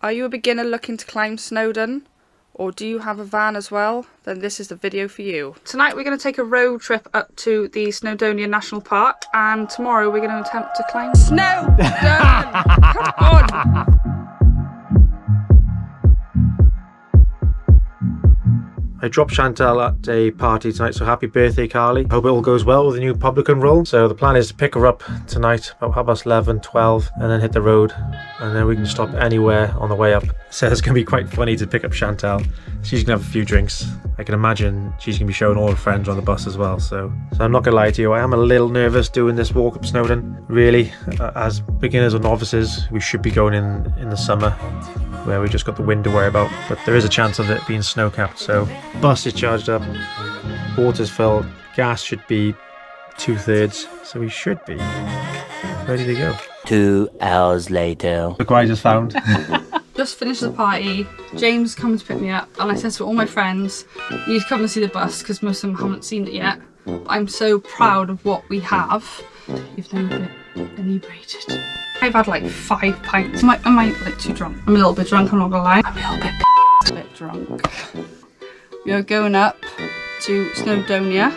Are you a beginner looking to climb Snowdon? Or do you have a van as well? Then this is the video for you. Tonight we're going to take a road trip up to the Snowdonia National Park, and tomorrow we're going to attempt to climb Snowdon! Come on! I dropped Chantelle at a party tonight, so happy birthday, Carly. Hope it all goes well with the new publican role. So the plan is to pick her up tonight about 11, 12, and then hit the road, and then we can stop anywhere on the way up. So it's going to be quite funny to pick up Chantelle. She's going to have a few drinks. I can imagine she's going to be showing all her friends on the bus as well. So I'm not going to lie to you, I am a little nervous doing this walk up Snowdon. Really, as beginners or novices, we should be going in the summer, where we just got the wind to worry about, but there is a chance of it being snow-capped. So bus is charged up, water's filled, gas should be 2/3, so we should be ready to go. 2 hours later. Look what I just found. Just finished the party, James come to pick me up, and I said to all my friends, you need to come and see the bus because most of them haven't seen it yet. I'm so proud of what we have, even though we're a bit inebriated. I've had like 5 pints. Am I like too drunk? I'm a little bit drunk, I'm not gonna lie. I'm a little bit drunk. We are going up to Snowdonia,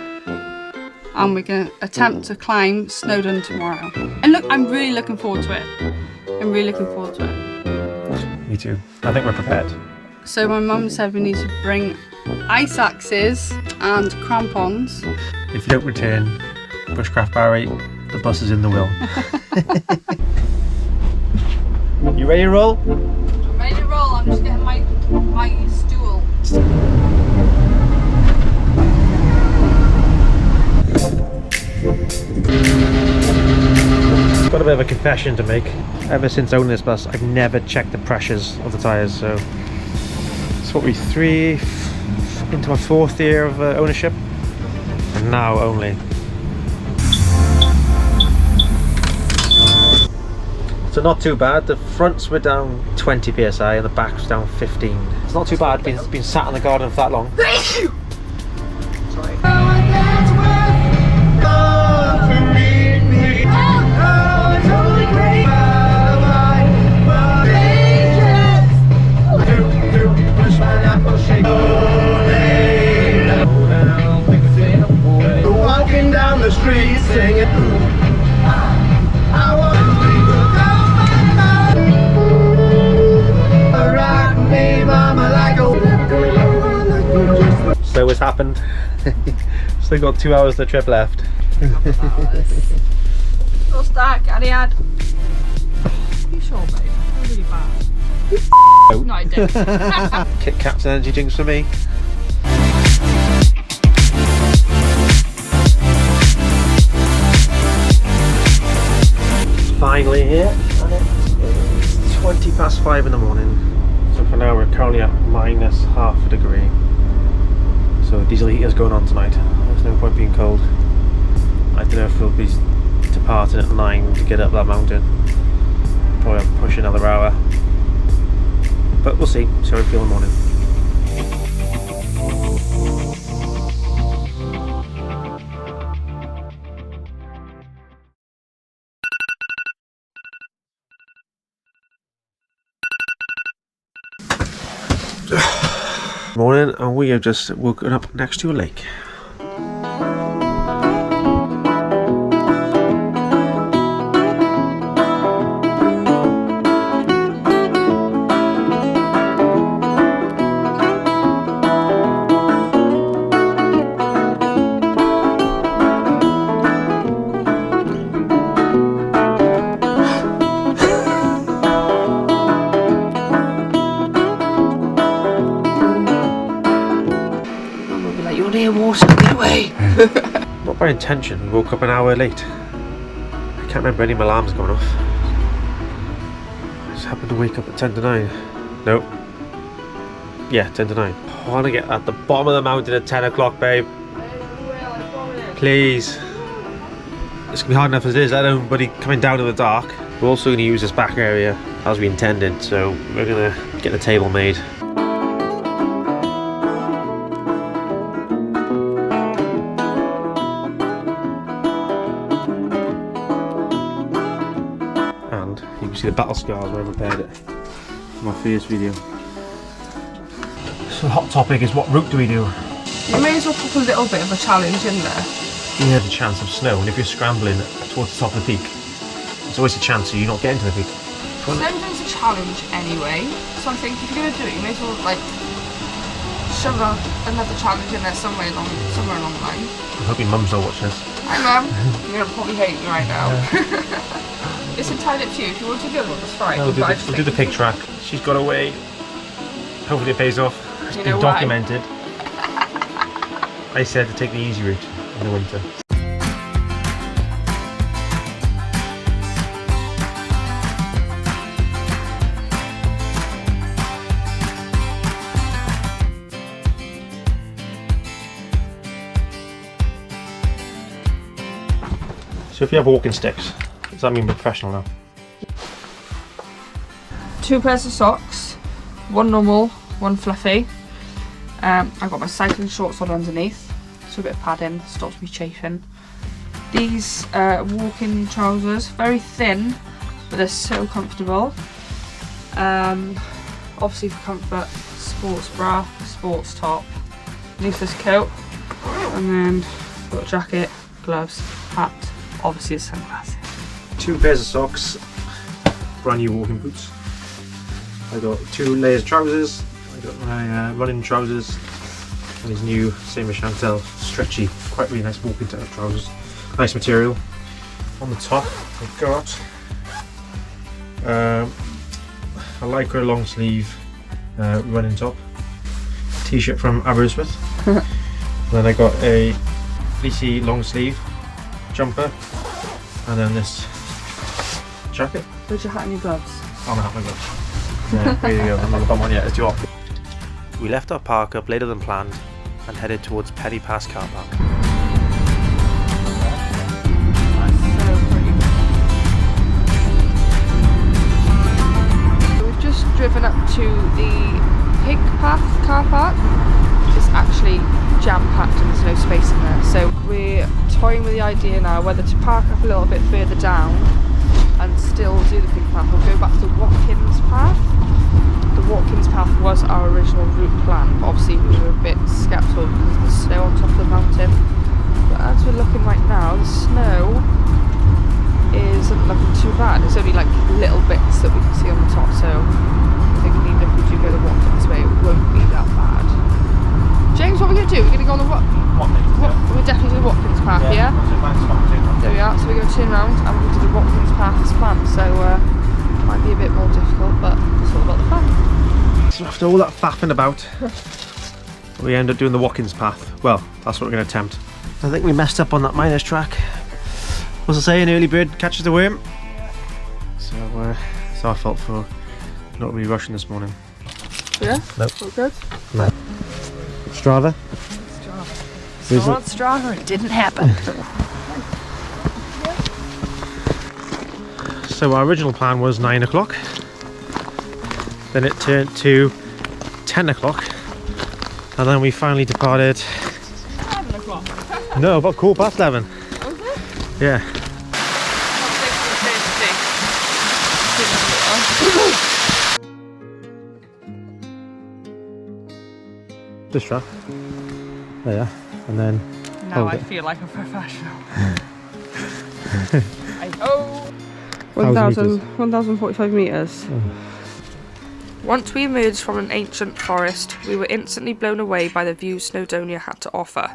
and we're gonna attempt to climb Snowdon tomorrow. And look, I'm really looking forward to it. I'm really looking forward to it. Me too. I think we're prepared. So my mum said we need to bring ice axes and crampons. If you don't return bushcraft Barry, the bus is in the will. You ready to roll? I'm ready to roll, I'm just getting my stool. Got a bit of a confession to make. Ever since owning this bus, I've never checked the pressures of the tyres, so it's what, into my 4th year of ownership, and now only. So not too bad. The fronts were down 20 psi and the back was down 15. It's not too bad. Been sat in the garden for that long. Sorry. Walking down the street singing. So it's happened. Still got 2 hours of the trip left. Little stack, Ariad. You sure, babe? That's really bad. No, I didn't. Kit Kats and energy drinks for me. Finally here, and it's 5:20 in the morning. So for now we're currently at -0.5 degrees. So diesel heater's going on tonight. There's no point being cold. I don't know if we'll be departing at 9 to get up that mountain. Probably have to push another hour. But we'll see. See how we feel in the morning. Morning, and we have just woken up next to a lake. Not by intention, we woke up an hour late. I can't remember any of my alarms going off. I just happened to wake up at 10 to 9. Nope. Yeah, 10 to 9. I want to get at the bottom of the mountain at 10 o'clock, babe. Please. It's going to be hard enough as it is, I don't know anybody coming down in the dark. We're also going to use this back area as we intended, so we're going to get the table made. You can see the battle scars where I repaired it. my first video. So the hot topic is, what route do we do? You may as well put a little bit of a challenge in there. You have a chance of snow, and if you're scrambling towards the top of the peak, there's always a chance of you not getting to the peak. Snowdon's a challenge anyway, so I think if you're going to do it, you may as well like shove another challenge in there somewhere along the line. I hope your mum's not watching this. Hi Mum, you're going to probably hate me right now. It's entirely up to you. If you want to do the other one, that's fine. No, we'll do the pig track. She's got away. Hopefully it pays off. It's been documented. I said to take the easy route in the winter. So if you have walking sticks, does that mean we're professional now? 2 pairs of socks, 1 normal, 1 fluffy. I've got my cycling shorts on underneath, so a bit of padding, stops me chafing. These walking trousers, very thin, but they're so comfortable. Obviously for comfort, sports bra, sports top, underneath this coat, and then got a jacket, gloves, hat, obviously a sunglasses. 2 pairs of socks, brand new walking boots. I got 2 layers of trousers. I got my running trousers and these new Tipsy Chantelle stretchy, quite really nice walking type trousers. Nice material. On the top I've got a lycra long sleeve running top, t-shirt from Aberystwyth. Then I got a fleecy long sleeve jumper, and then this jacket. Where's your hat and your gloves? On the hat, my gloves. Yeah, there you go. I'm not got one yet. It's too hot. We left our park up later than planned and headed towards Petty Pass car park. We've just driven up to the Pig Path car park. It's actually jam-packed and there's no space in there. So we're toying with the idea now whether to park up a little bit further down and still do the Pig Path or go back to the Watkins Path. The Watkins Path was our original route plan, but obviously we were a bit sceptical because of the snow on top of the mountain. But as we're looking right now, the snow isn't looking too bad. It's only like little bits that we can see on the top, so I think even if we do go the Watkins way, it won't be that bad. James, what are we going to do? We're going to go on the we're definitely do the Watkins Path, yeah? There we are, so we're going to turn around and we're going to do the Watkins Path as planned, so might be a bit more difficult, but it's all about the fun. So after all that faffing about, we end up doing the Watkins Path. Well, that's what we're going to attempt. I think we messed up on that miners track. What's I say, an early bird catches the worm? So it's our fault for not really rushing this morning. Yeah? Nope. All good? No. Strava? It's not Strava, it didn't happen. So our original plan was 9 o'clock. Then it turned to 10 o'clock. And then we finally departed. 11 o'clock. No, about 11:15. Was it? Yeah. This track. There you are. And then. Now I feel like a professional. Oh! 1,045 metres. Oh. Once we emerged from an ancient forest, we were instantly blown away by the views Snowdonia had to offer.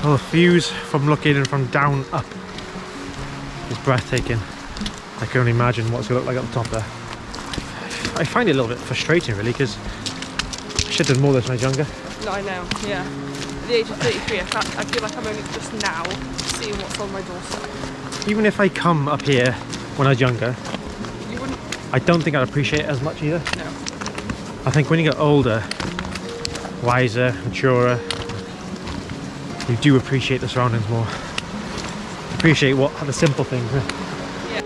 Well, the views from looking and from down up is breathtaking. I can only imagine what it's going to look like at the top there. I find it a little bit frustrating really, because I should have done more of this when I was younger. No, I know, yeah. At the age of 33, I feel like I'm only just now seeing what's on my doorstep. Even if I come up here when I was younger, You wouldn't? I don't think I'd appreciate it as much either. No. I think when you get older, wiser, maturer, you do appreciate the surroundings more. Appreciate the simple things. Yeah.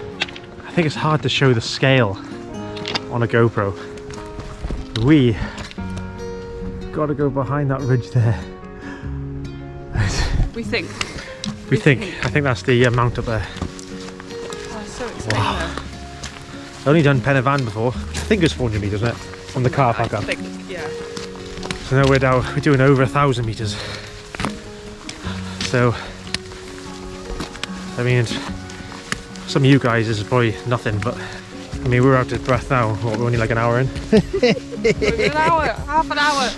I think it's hard to show the scale on a GoPro. We got to go behind that ridge there. We think. We think. I think that's the mount up there. Oh, so exciting Wow. I've only done Pen y Fan before. I think it's 400 metres, isn't it? From the car park up. I think, yeah. So now we're doing over 1,000 metres. So, I mean, some of you guys, this is probably nothing, but I mean, we're out of breath now. What, we're only like an hour in. An hour, half an hour.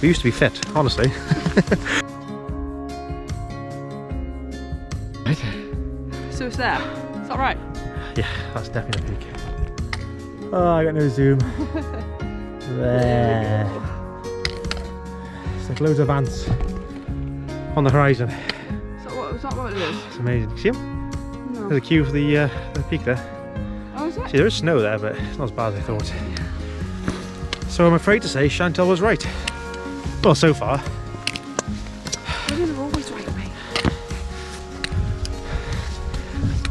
We used to be fit, honestly. So it's there. Is that right? Yeah, that's definitely a peak. Oh, I got no zoom. There. It's like loads of ants on the horizon. Is that what it is? It's amazing. See them? No. There's a queue for the peak there. Oh, is it? See, there is snow there, but it's not as bad as I thought. So I'm afraid to say Chantelle was right. Well, so far. Women are always right, mate.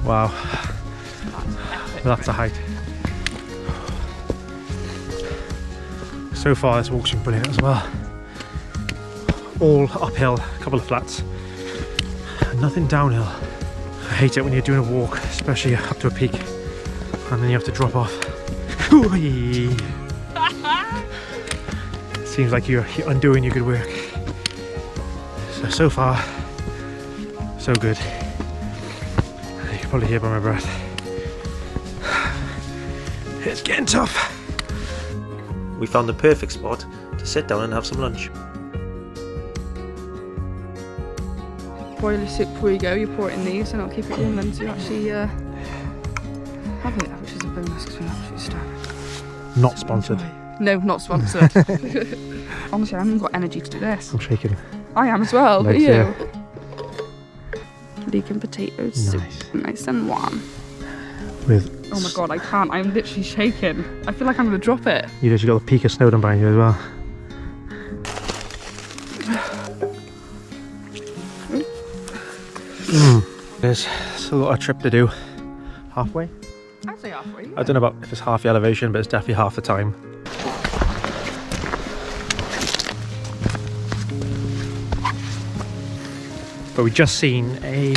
Wow, That's epic. that's a height. So far this walk's been brilliant as well. All uphill, a couple of flats, nothing downhill. I hate it when you're doing a walk, especially up to a peak, and then you have to drop off. Seems like you're undoing your good work. So far, so good. You can probably hear by my breath. It's getting tough. We found the perfect spot to sit down and have some lunch. Boiler soup before you go, you pour it in these and it'll keep it warm then so you actually have it, which is a bonus because we're absolutely starving. Not sponsored. No, not sponsored. Honestly, I haven't got energy to do this. I'm shaking. I am as well, Nice, are you? yeah. Leek and potato soup, nice and warm. With Oh my god, I can't, I'm literally shaking. I feel like I'm going to drop it. you actually got the peak of Snowdon behind you as well. There's still got a trip to do. Halfway? I'd say halfway. I don't know about if it's half the elevation, but it's definitely half the time. But we just seen a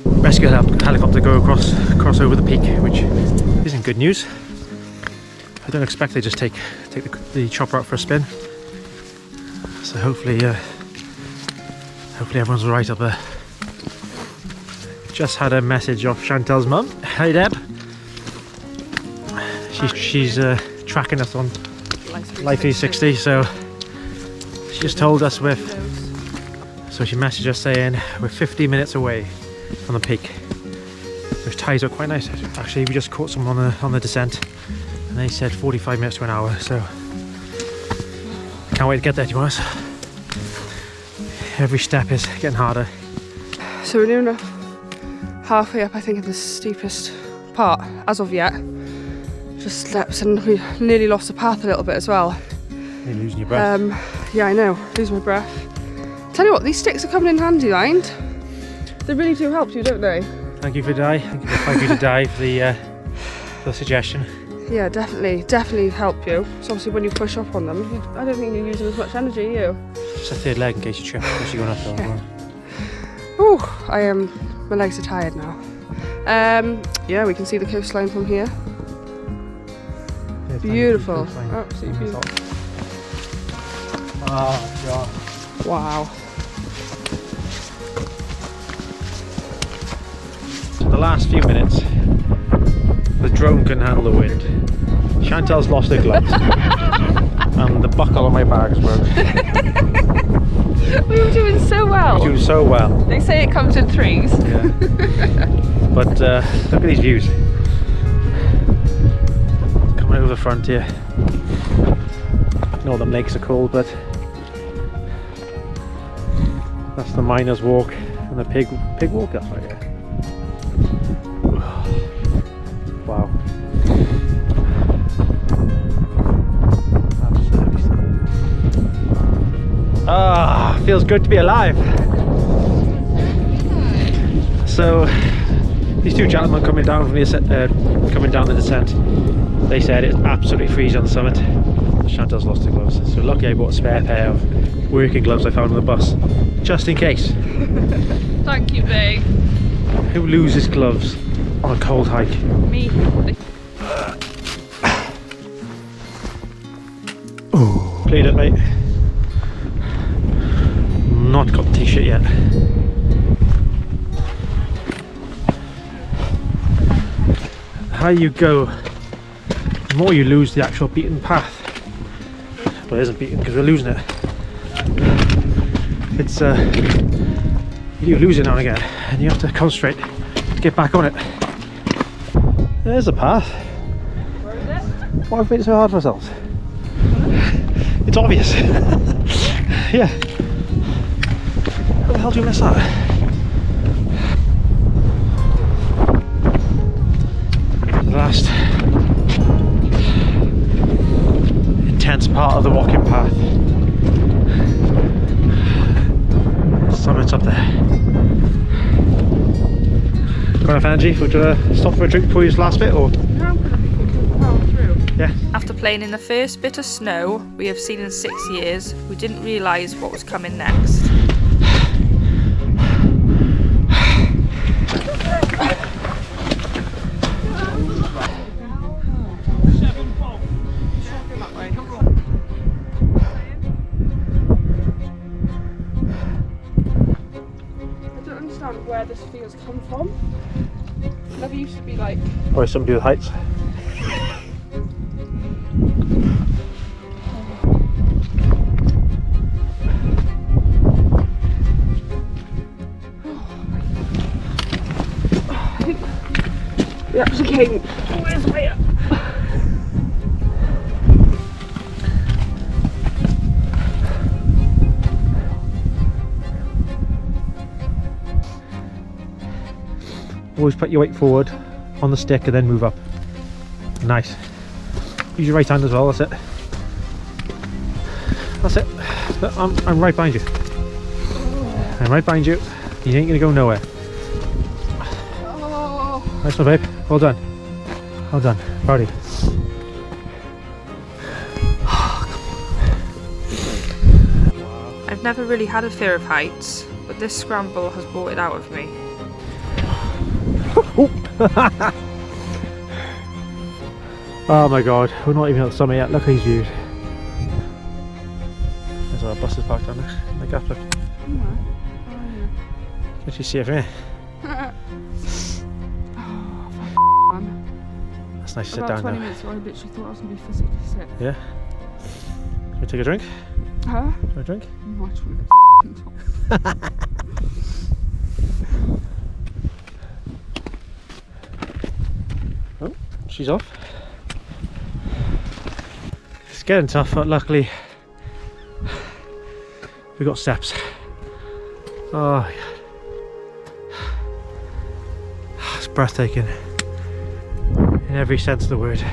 rescue helicopter go across over the peak, which isn't good news. I don't expect they just take the chopper out for a spin. So hopefully everyone's all right up there. Just had a message off Chantelle's mum. Hi Deb. She's tracking us on Life 360, so she just told us so she messaged us saying we're 50 minutes away from the peak, which ties up quite nice. Actually, we just caught someone on the descent and they said 45 minutes to an hour, so can't wait to get there, to be honest. Every step is getting harder. So we're near halfway up, I think, of the steepest part as of yet. Just steps, and we nearly lost the path a little bit as well. You're losing your breath. Yeah, I know, losing my breath. Tell you what, these sticks are coming in handy, mind. They really do help you, don't they? Thank you for Di. Thank you to Di for the suggestion. Yeah, definitely help you. So obviously when you push up on them, I don't think you're using as much energy, are you? Just a third leg in case you trip, because you're going uphill as well. Ooh, my legs are tired now. Yeah, we can see the coastline from here. Yeah, Beautiful, fine. absolutely beautiful. Oh god. Wow. The last few minutes, the drone couldn't handle the wind. Chantelle's lost her gloves, and the buckle on my bag's broke. We were doing so well. You do so well. They say it comes in threes. Yeah. but look at these views. Coming over the front here. Northern Lakes are cold, but that's the Miners Walk and the Pig Walk. That's right here. Wow. Absolutely stunning. Ah, feels good to be alive. So these two gentlemen coming down from the coming down the descent, they said it's absolutely freezing on the summit. Chantelle's lost her gloves, so lucky I bought a spare pair of working gloves I found on the bus, just in case. Thank you, babe. Who loses gloves on a cold hike? Me. Oh, played it, mate. Not got the t-shirt yet. The higher you go, the more you lose the actual beaten path. Well, it isn't beaten because we're losing it. It's you lose it now and again, and you have to concentrate to get back on it. There's a path. Where is it? Why have we made it so hard for ourselves? It's obvious. Yeah. How the hell do you miss that? The last intense part of the walking path. Summit's up there. Got enough energy? Would you stop for a drink before you last bit, or? No, I'm going to be power through. Yeah. After playing in the first bit of snow we have seen in 6 years, we didn't realise what was coming next. Where this feels come from. It never used to be like. Or somebody with heights. We actually came all this way up. Always put your weight forward on the stick and then move up. Nice. Use your right hand as well, that's it. That's it. I'm right behind you. I'm right behind you. You ain't gonna go nowhere. Oh. Nice one, babe. Well done. Well done. Proud of you. I've never really had a fear of heights, but this scramble has brought it out of me. Oh my god, we're not even at the summit yet. Look at these views. There's our buses parked down there. In the gap, look. Can you see it from here? That's nice to sit About down 20 now. minutes ago, I literally thought I was going to be physically sick. Yeah? Can we take a drink? Huh? Can we drink? No, I just want to get Oh, she's off. It's getting tough, but luckily we got steps. Oh, it's breathtaking in every sense of the word.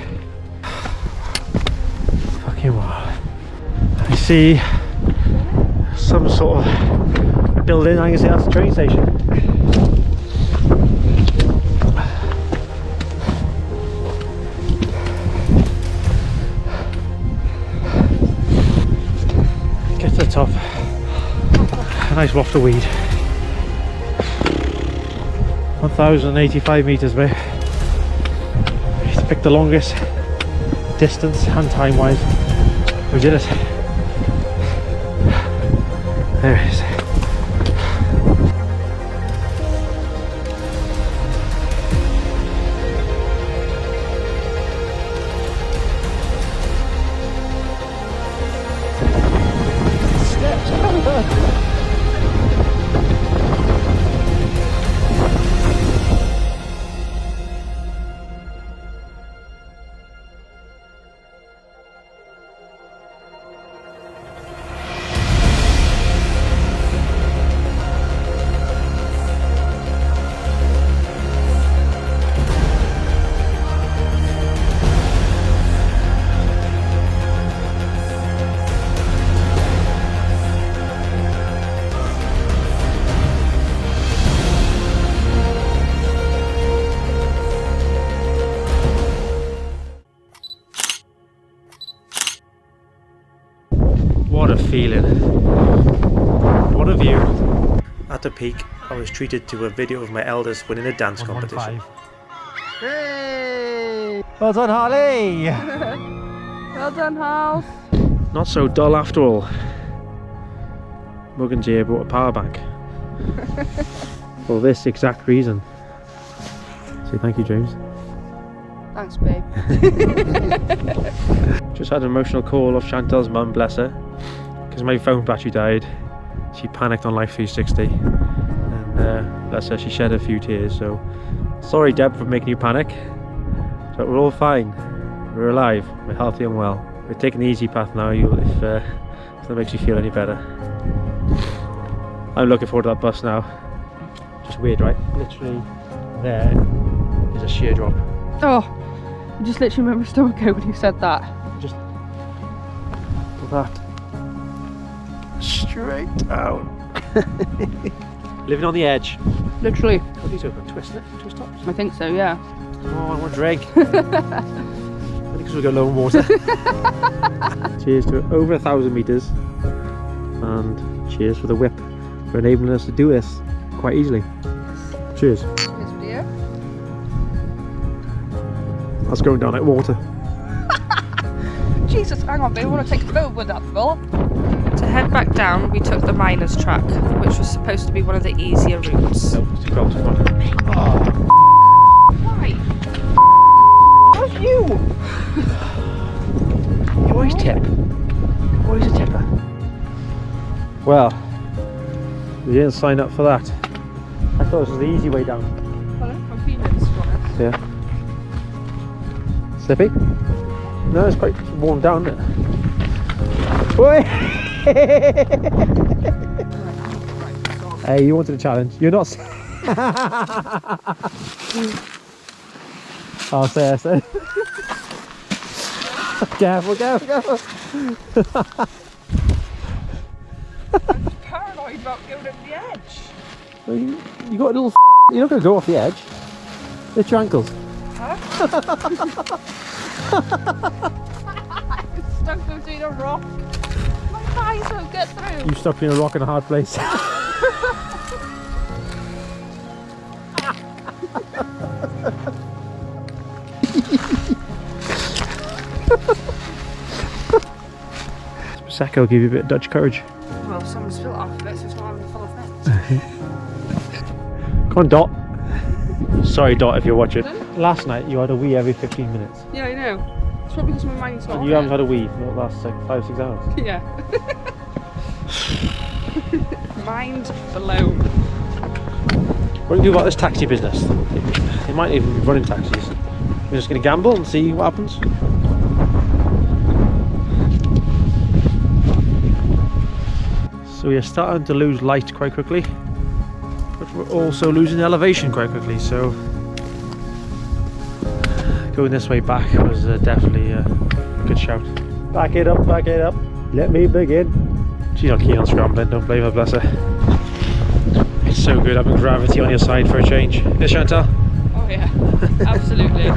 Fucking wow. I see some sort of building. I can see that's the train station. Get to the top. A nice waft of weed. 1,085 meters, mate. To pick the longest distance and time wise. We did it. There it is. feeling. What a view. At the peak, I was treated to a video of my eldest winning a dance competition. Hey! Well done, Harley! Well done, Hal. Not so dull after all. Muggins here brought a power bank. For this exact reason. Say thank you, James. Thanks, babe. Just had an emotional call off Chantelle's mum, bless her. Because my phone battery died. She panicked on Life 360. And bless her, she shed a few tears. So sorry, Deb, for making you panic. But we're all fine. We're alive. We're healthy and well. We're taking the easy path now, if that makes you feel any better. I'm looking forward to that bus now. Just weird, right? Literally there is a sheer drop. Oh, I just literally made my stomach go when you said that. Just that straight down. Living on the edge. Literally. What are these open? Twist it? Twist tops? I think so, yeah. Oh, I want a drink. Only because we got low on water. Cheers to over 1,000 metres. And cheers for the whip for enabling us to do this quite easily. Cheers. This video. That's going down like water. Jesus, hang on, babe. I want to take a photo with that, Phil. To head back down, we took the miners' track, which was supposed to be one of the easier routes. No, it's too close. Come on. Why? How's you? You always tip. Always a tipper. Well, we didn't sign up for that. I thought this was the easy way down. Hello, I'm feeling this. Yeah. Slippy? No, it's quite worn down, isn't it? Oi! Hey, you wanted a challenge. You're not. I'll say, I say. Careful, careful, careful. I'm paranoid about going over the edge. Well, you got a little. You're not going to go off the edge. It's your ankles. Huh? I'm stuck between a rock. My thighs won't get through. You stuck between a rock and a hard place. Prosecco will give you a bit of Dutch courage. Well, someone's spilled off of it, so it's not having full effect. Come on, Dot. Sorry, Dot, if you're watching. Last night you had a wee every 15 minutes. Yeah, I know. It's probably because my mind's not And on you haven't it. had a wee for the last like 5-6 hours. Yeah. Mind blown. What do you do about this taxi business? They might even be running taxis. We're just going to gamble and see what happens. So we are starting to lose light quite quickly, but we're also losing elevation quite quickly, so going this way back was definitely a good shout. Back it up, let me begin. She's not keen on scrambling, don't blame her, bless her. It's so good having gravity on your side for a change. Yes, Chantal? Oh yeah, absolutely.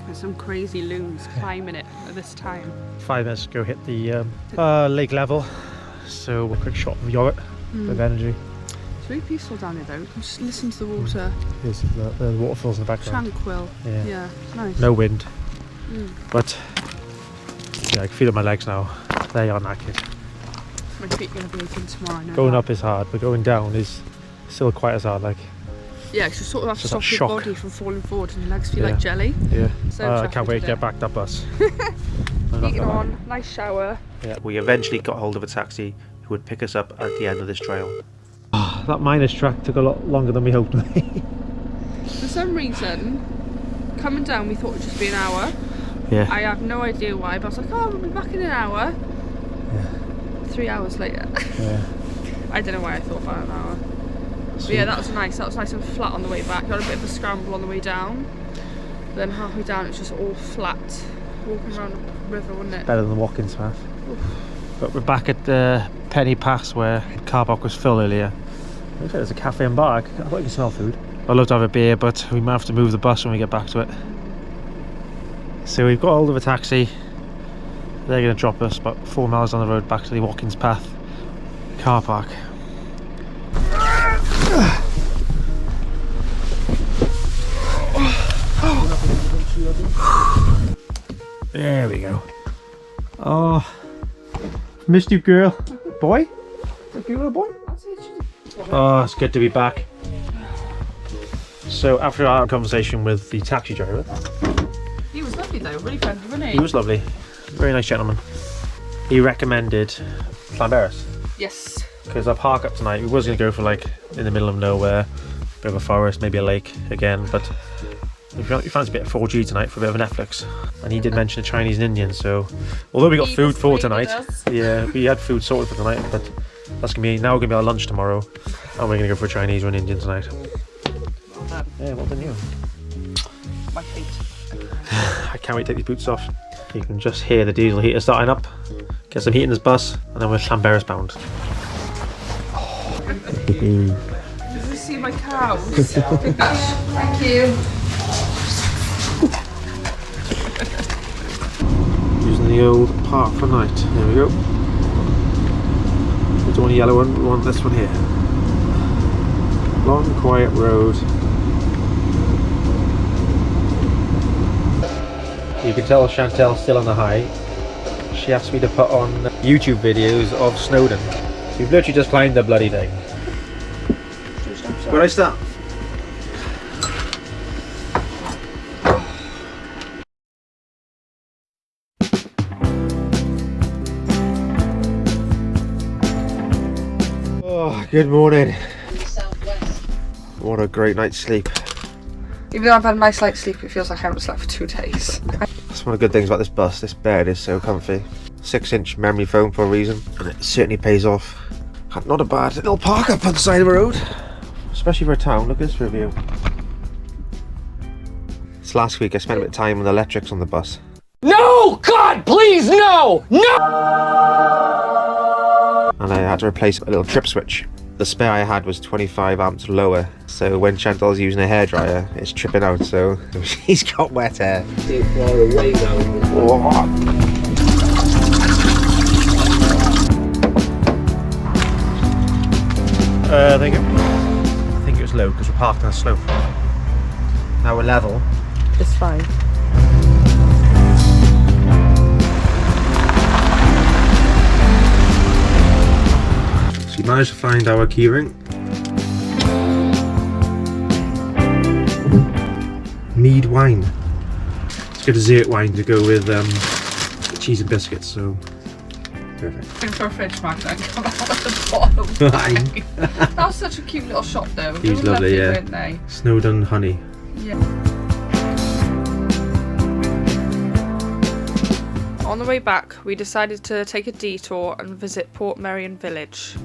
There's some crazy loons climbing it at this time. 5 minutes ago hit the lake level, so a quick shot of yogurt, bit of energy. It's really peaceful down here though. You can just listen to the water. There's the waterfalls in the background. Tranquil. Yeah. Yeah, it's nice. No wind, but yeah, I can feel it in my legs now. They are knackered. My feet are going to be aching tomorrow. I know Going that. up is hard, but going down is still quite as hard. Like, Yeah, because you sort of have to Just that stop your shock. body from falling forward and your legs feel Yeah. like jelly. yeah, So I chuffed can't wait with to get it. back that bus. Heating on, nice shower. Yeah, we eventually got hold of a taxi who would pick us up at the end of this trail. That miners track took a lot longer than we hoped. For some reason, coming down we thought it would just be an hour. Yeah. I have no idea why, but I was like, oh, we'll be back in an hour. 3 hours later. Yeah. I don't know why I thought about an hour. But yeah, that was nice. That was nice and flat on the way back. I had a bit of a scramble on the way down. But then halfway down, it's just all flat. Walking around the river, wouldn't it? Better than the Watkins path. But we're back at the Penny Pass where the car park was full earlier. Looks like there's a cafe and bar. I thought you could smell food. I'd love to have a beer, but we might have to move the bus when we get back to it. So we've got hold of a taxi. They're going to drop us about 4 miles down the road back to the Watkins Path car park. There we go. Oh, missed you, girl. Boy? Is you, little boy? Oh, it's good to be back. So after our conversation with the taxi driver, He was lovely though, really friendly, wasn't he? he was lovely, very nice gentleman. He recommended Llanberis Yes. because our park up tonight, we was going to go for like in the middle of nowhere, bit of a forest, maybe a lake again, but if you fancy a bit of 4G tonight for a bit of Netflix. And he did mention the Chinese and Indian, so although we got He food for persuaded tonight, us. yeah, we had food sorted for tonight, but that's gonna be now gonna be our lunch tomorrow, and we're gonna go for a Chinese or an Indian tonight. Well done. Yeah, well done you. My feet. I can't wait to take these boots off. You can just hear the diesel heater starting up. Get some heat in this bus, and then we're Llanberis bound. Did you see my cows? Thank you. Using the old park for night. There we go. We don't want a yellow one, we want this one here. Long, quiet road. You can tell Chantelle's still on the high. She asked me to put on YouTube videos of Snowdon. You've literally just climbed the bloody thing. Where do I start? Oh, good morning. What a great night's sleep. Even though I've had a nice night's sleep, it feels like I haven't slept for 2 days. That's one of the good things about this bus. This bed is so comfy. 6-inch memory foam for a reason, and it certainly pays off. Not a bad little park up on the side of the road, especially for a town. Look at this review. This last week I spent a bit of time on the electrics on the bus. No! God, please, no! No! And I had to replace a little trip switch. The spare I had was 25 amps lower, so when Chantelle's using a hairdryer, it's tripping out, so she's got wet hair. There you go. I think it was low because we're parked on a slope. Now we're level. It's fine. So you managed to find our keyring. Mead wine. Let's get a dessert wine to go with cheese and biscuits, so perfect. Looking for a fridge magnet and come out at the bottom. Fine. That was such a cute little shop though. They He's were lovely, yeah. weren't they? Snowdon honey. Yeah. On the way back, we decided to take a detour and visit Portmerion village.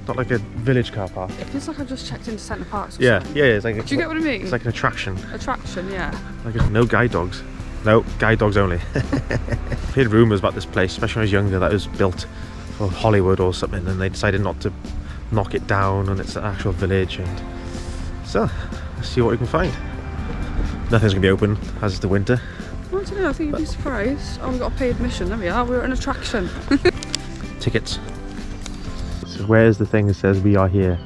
Not like a village car park. It feels like I've just checked into Centre Parks or Yeah, something. yeah, it's like a, Do you get what I mean? it's like an attraction. Attraction, yeah. Like no guide dogs. No, guide dogs only. I've heard rumours about this place, especially when I was younger, that it was built for Hollywood or something, and they decided not to knock it down, and it's an actual village. And so, let's see what we can find. Nothing's gonna be open as it's the winter. I don't know, I think you'd be surprised. Oh, we've got to pay admission, there we are, we're at an attraction. Tickets. So where's the thing that says we are here?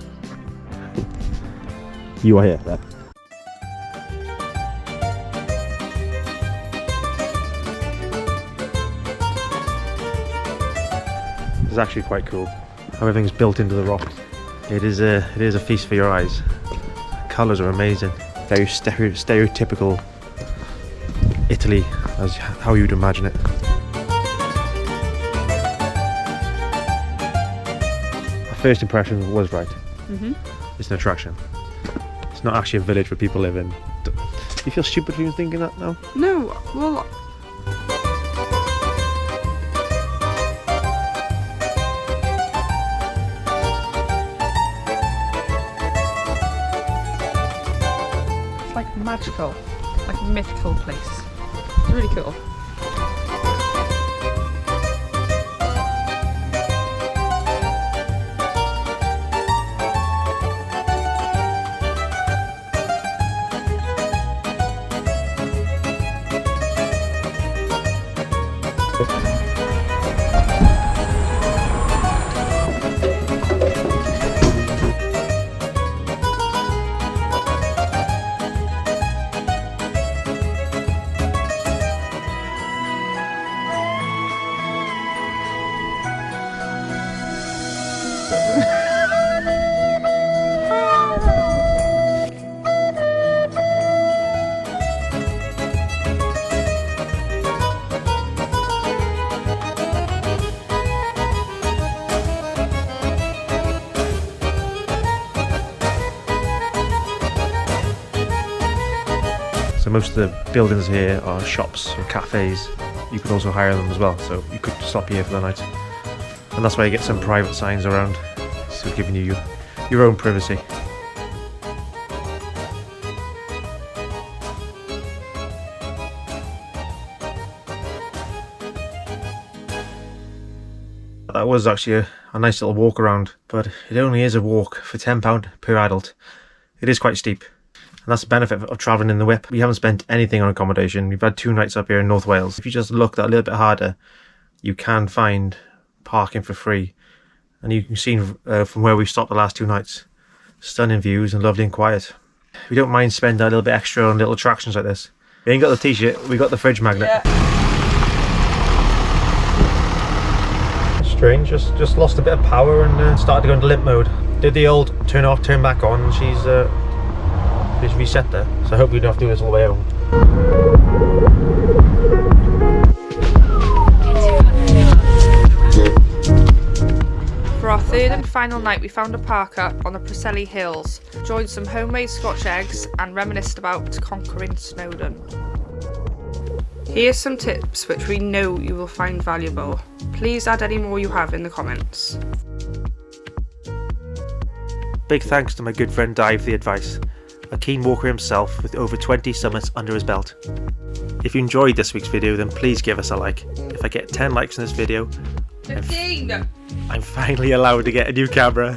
You are here. There. It's actually quite cool how everything's built into the rock. It is a feast for your eyes. Colours are amazing. Very stereotypical Italy, as how you'd imagine it. Our first impression was right. It's an attraction. It's not actually a village where people live in. Do you feel stupid for even thinking that now? No, well... It's like magical, like a mythical place. It's really cool. So most of the buildings here are shops or cafes. You could also hire them as well, so you could stop here for the night. And that's why you get some private signs around, so giving you your own privacy. That was actually a nice little walk around, but it only is a walk for £10 per adult. It is quite steep. And that's the benefit of travelling in the whip. We haven't spent anything on accommodation. We've had 2 nights up here in North Wales. If you just look that a little bit harder, you can find parking for free. And you can see from where we've stopped the last 2 nights, stunning views and lovely and quiet. We don't mind spending a little bit extra on little attractions like this. We ain't got the t-shirt, we got the fridge magnet. Yeah. Strange, just lost a bit of power and started to go into limp mode. Did the old turn off, turn back on, and she's reset there. So I hope we don't have to do this all the way home. For our third and final night, we found a park up on the Preseli Hills, joined some homemade Scotch eggs and reminisced about conquering Snowdon. Here's some tips which we know you will find valuable. Please add any more you have in the comments. Big thanks to my good friend Di for the advice, a keen walker himself with over 20 summits under his belt. If you enjoyed this week's video, then please give us a like. If I get 10 likes in this video, 15! I'm finally allowed to get a new camera.